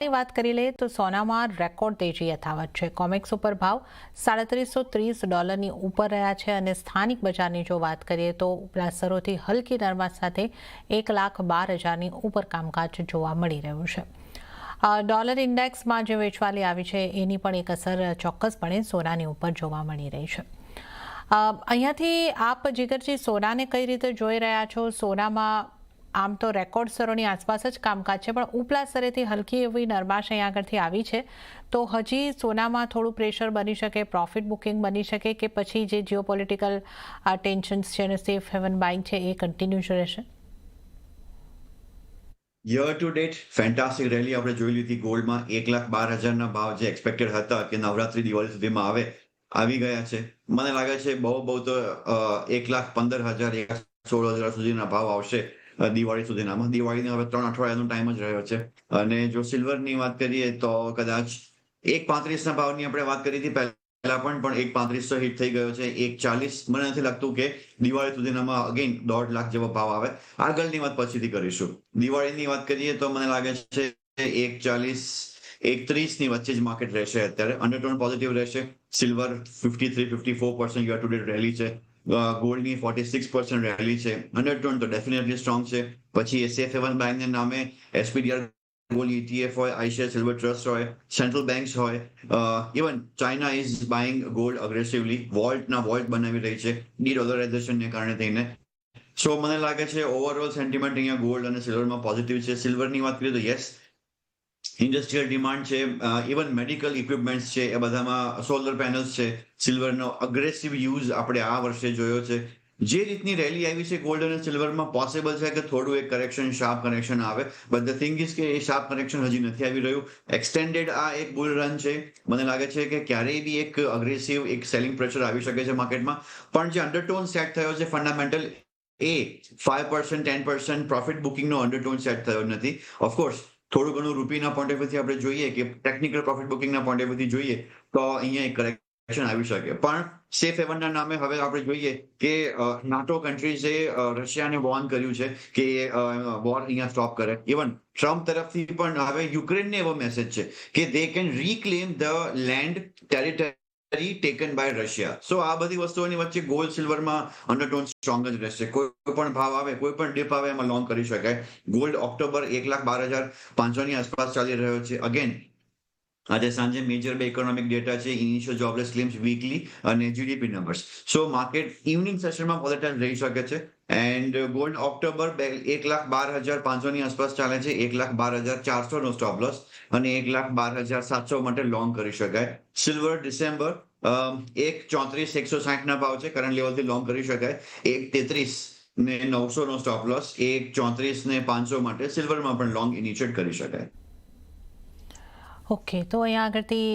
ની વાત કરી લઈએ તો સોનામાં રેકોર્ડ તેજી યથાવત છે। કોમેક્સ ઉપર ભાવ $330 ઉપર રહ્યા છે અને સ્થાનિક બજારની જો વાત કરીએ તો ઉપલા સ્તરોથી હલકી નરમાશ સાથે 1,12,000 ઉપર કામકાજ જોવા મળી રહ્યું છે। ડોલર ઇન્ડેક્સમાં જે વેચવાલી આવી છે એની પણ એક અસર ચોક્કસપણે સોનાની ઉપર જોવા મળી રહી છે। અહીંયાથી આપ જીગરજી સોનાને કઈ રીતે જોઈ રહ્યા છો? સોનામાં આમ તો રેકોર્ડ સ્તરોની આસપાસ જ કામકાજ છે, પણ ઉપલા સ્તરેથી હલકી એવી નરમાશ અહીંયા આગળથી આવી છે, તો હજી સોનામાં થોડું પ્રેશર બની શકે, પ્રોફિટ બુકિંગ બની શકે કે પછી જે જીઓપોલિટિકલ ટેન્શન્સ છે અને સેફ હેવન બાઇંગ છે એ કન્ટિન્યુ રહેશે? Year to date fantastic rally આપણે જોઈ લીધી ગોલ્ડમાં 1,12,000 ભાવ જે એક્સપેક્ટેડ હતા કે નવરાત્રી દિવાળી સુધીમાં આવી ગયા છે। મને લાગે છે બહુ તો 1,15,000 1,16,000 સુધીના ભાવ આવશે દિવાળી સુધીનામાં। દિવાળીને હવે 3 અઠવાડિયાનો ટાઈમ જ રહ્યો છે અને જો સિલ્વરની વાત કરીએ તો કદાચ 1,35 ભાવની આપણે વાત કરી હતી પહેલા પણ 1,35 હિટ થઈ ગયો છે। 1,40 મને નથી લાગતું કે દિવાળી સુધીનામાં અગેન 1.5 લાખ જેવો ભાવ આવે। આગળની વાત પછીથી કરીશું। દિવાળીની વાત કરીએ તો મને લાગે છે 1,40 1,30 ની વચ્ચે જ માર્કેટ રહેશે। અત્યારે અંડરટોન પોઝિટિવ રહેશે। Silver 53-54% year to date rally છે। ગોલ્ડની 46% રેલી છે। અંડરટોન તો ડેફિનેટલી સ્ટ્રોંગ છે। પછી સેફ હેવન બેંકના નામે એસપીડીઆર ગોલ્ડ ETF હોય, આઈશિયા સિલ્વર ટ્રસ્ટ હોય, સેન્ટ્રલ બેંક્સ હોય, even China is buying gold aggressively, vault બનાવી રહી છે ડી-ડોલરાઇઝેશનને કારણે થઈને। સો મને લાગે છે ઓવરઓલ સેન્ટિમેન્ટ અહીંયા ગોલ્ડ અને સિલ્વરમાં પોઝિટિવ છે। સિલ્વરની વાત કરીએ તો યસ, ઇન્ડસ્ટ્રીયલ ડિમાન્ડ છે, ઇવન મેડિકલ ઇક્વિપમેન્ટ્સ છે, એ બધામાં સોલર પેનલ્સ છે, સિલ્વરનો અગ્રેસિવ યુઝ આપણે આ વર્ષે જોયો છે। જે રીતની રેલી આવી છે ગોલ્ડ અને સિલ્વરમાં પોસિબલ છે કે થોડું એક કરેક્શન, શાર્પ કરેક્શન આવે, બટ ધ થિંગ ઇઝ કે એ શાર્પ કરેક્શન હજી નથી આવી રહ્યું। એક્સટેન્ડેડ આ એક બુલ રન છે। મને લાગે છે કે ક્યારેય બી એક અગ્રેસિવ એક સેલિંગ પ્રેશર આવી શકે છે માર્કેટમાં, પણ જે અંડરટોન સેટ થયો છે ફંડામેન્ટલ એ 5% 10% પ્રોફિટ બુકિંગનો અંડરટોન સેટ થયો નથી। ઓફકોર્સ થોડું ઘણું રૂપીના પોઈન્ટ ઓફ વ્યૂથી આપણે જોઈએ કે ટેકનિકલ પ્રોફિટ બુકિંગના પોઈન્ટ ઓફ વ્યૂથી જોઈએ તો અહીંયા એક કરેક્શન આવી શકે। પણ સેફ હેવનના નામે હવે આપણે જોઈએ કે નાટો કન્ટ્રીઝે રશિયાને વોર્ન કર્યું છે કે વોર અહીંયા સ્ટોપ કરે। ઇવન ટ્રમ્પ તરફથી પણ હવે યુક્રેનને એવો મેસેજ છે કે they can reclaim the land territory taken by Russia. So આ બધી વસ્તુઓની વચ્ચે ગોલ્ડ સિલ્વરમાં અંડરટોન સ્ટ્રોંગ જ રહેશે। કોઈ પણ ભાવ આવે, કોઈ પણ ડિપ આવે એમાં લોંગ કરી શકાય। ગોલ્ડ ઓક્ટોબર 1,12,500 ની આસપાસ ચાલી રહ્યો છે। અગેન આજે સાંજે મેજર બે ઇકોનોમિક ડેટા છે, ઇનિશિયલ જોબલેસ ક્લેમ્સ વીકલી અને જીડીપી નંબર્સ। સો માર્કેટ ઇવનિંગ સેશનમાં વોલેટાઇલ રહી શકે છે એન્ડ ગોલ્ડ ઓક્ટોબર 1,12,500 ની આસપાસ ચાલે છે। 1,12,400 નો સ્ટોપ લોસ અને 1,12,700 માટે લોંગ કરી શકાય। સિલ્વર ડિસેમ્બર 1,34 160 ના ભાવ છે, કરંટ લેવલથી લોંગ કરી શકાય। 1,33 ને 900 નો સ્ટોપ લોસ, 1,34 ને 500 માટે સિલ્વરમાં પણ લોંગ ઇનિશિયેટ કરી શકાય। ઓકે, તો અહીંયા આગળથી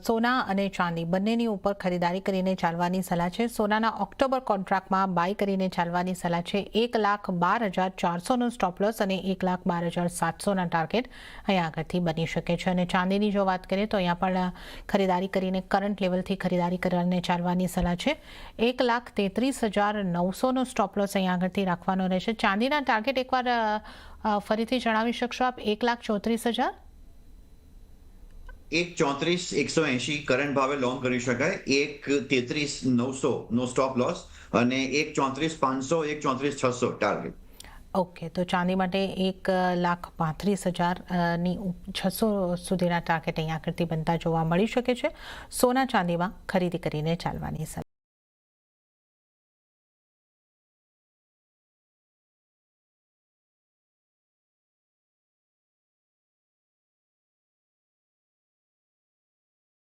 સોના અને ચાંદી બંનેની ઉપર ખરીદારી કરીને ચાલવાની સલાહ છે। સોનાના ઓક્ટોબર કોન્ટ્રાક્ટમાં બાય કરીને ચાલવાની સલાહ છે। 1,12,400નો સ્ટોપ લોસ અને 1,12,700ના ટાર્ગેટ અહીંયા આગળથી બની શકે છે। અને ચાંદીની જો વાત કરીએ તો અહીંયા પણ ખરીદારી કરીને કરંટ લેવલથી ખરીદારી કરીને ચાલવાની સલાહ છે। 1,33,900નો સ્ટોપ લોસ અહીંયા આગળથી રાખવાનો રહેશે। ચાંદીના ટાર્ગેટ એકવાર ફરીથી જણાવી શકશો આપ? 1,34,000, 1,34,180 કરંટ ભાવે લોંગ કરી શકાય। 1,33,900 નો સ્ટોપ લોસ અને 1,34,500 1,34,600 ટાર્ગેટ। ઓકે, તો ચાંદી માટે 1,35,000 સુધીના ટાર્ગેટ અહીંયા આગળથી બનતા જોવા મળી શકે છે। સોના ચાંદીમાં ખરીદી કરીને ચાલવાની સલાહ।